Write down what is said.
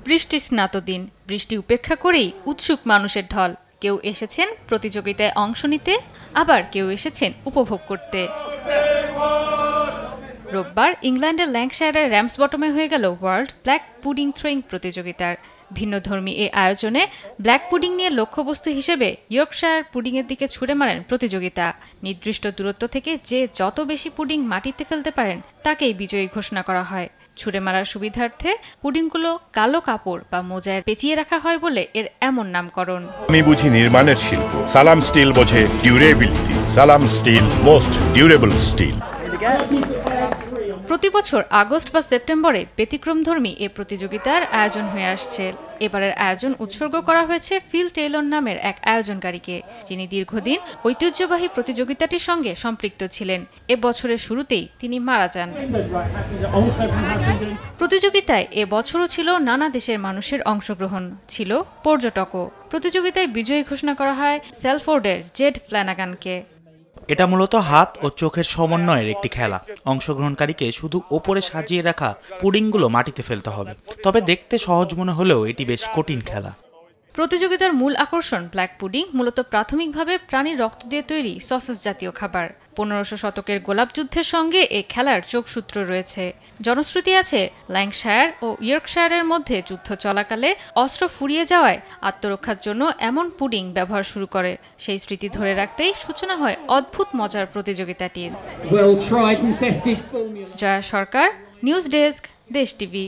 বৃষ্টি স্নাত দিন, বৃষ্টি উপেক্ষা করেই উৎসুক মানুষের ঢল। কেউ এসেছেন প্রতিযোগিতায় অংশ নিতে, আবার কেউ এসেছেন উপভোগ করতে। রোববার ইংল্যান্ডের ল্যাঙ্কাশায়ারের র্যামসবটমে হয়ে গেল ওয়ার্ল্ড ব্ল্যাক পুডিং থ্রোয়িং প্রতিযোগিতার ভিন্নধর্মী এই আয়োজনে ব্ল্যাক পুডিং নিয়ে লক্ষ্যবস্তু হিসেবে ইয়র্কশায়ার পুডিংয়ের দিকে ছুড়ে মারেন প্রতিযোগিতা। নির্দিষ্ট দূরত্ব থেকে যে যত বেশি পুডিং মাটিতে ফেলতে পারেন তাকেই বিজয়ী ঘোষণা করা হয়। ছুড়ে মারার সুবিধার্থে পুডিংগুলো কালো কাপড় বা মোজায় পেঁচিয়ে রাখা হয় বলে এর এমন নামকরণ। আমি বুঝি নির্মাণের শিল্প, সালাম স্টিল বোঝে ডিউরেবিলিটি। সালাম স্টিল, মোস্ট ডিউরেবল স্টিল। প্রতি বছর আগস্ট বা সেপ্টেম্বরে ব্যতিক্রমধর্মী এ প্রতিযোগিতার আয়োজন হয়ে আসছে। এবারের আয়োজন উৎসর্গ করা হয়েছে ফিল টেইলর নামের এক আয়োজনকারীকে, যিনি দীর্ঘদিন ঐতিহ্যবাহী প্রতিযোগিতাটির সঙ্গে সম্পৃক্ত ছিলেন। এ বছরের শুরুতেই তিনি মারা যান। প্রতিযোগিতায় এ বছরও ছিল নানা দেশের মানুষের অংশগ্রহণ, ছিল পর্যটকও। প্রতিযোগিতায় বিজয়ী ঘোষণা করা হয় সেলফোর্ডের জেড ফ্ল্যানাগানকে। এটা মূলত হাত ও চোখের সমন্বয়ের একটি খেলা। অংশগ্রহণকারীকে শুধু ওপরে সাজিয়ে রাখা পুডিংগুলো মাটিতে ফেলতে হবে। তবে দেখতে সহজ মনে হলেও এটি বেশ কঠিন খেলা। প্রতিযোগিতার মূল আকর্ষণ ব্ল্যাক পুডিং, মূলত প্রাথমিকভাবে প্রাণীর রক্ত দিয়ে তৈরি সসেজ জাতীয় খাবার। 1500 শতকের গোলাপ যুদ্ধের সঙ্গে এই খেলার যোগসূত্র রয়েছে। জনশ্রুতি আছে ল্যাঙ্কাশায়ার ও ইয়র্কশায়ারের মধ্যে যুদ্ধ চলাকালে অস্ত্র ফুরিয়ে যাওয়ায় আত্মরক্ষার জন্য এমন পুডিং ব্যবহার শুরু করে। সেই স্মৃতি ধরে রাখতেই সূচনা হয় অদ্ভুত মজার প্রতিযোগিতাটির। জয়া সরকার, নিউজ ডেস্ক, দেশ টিভি।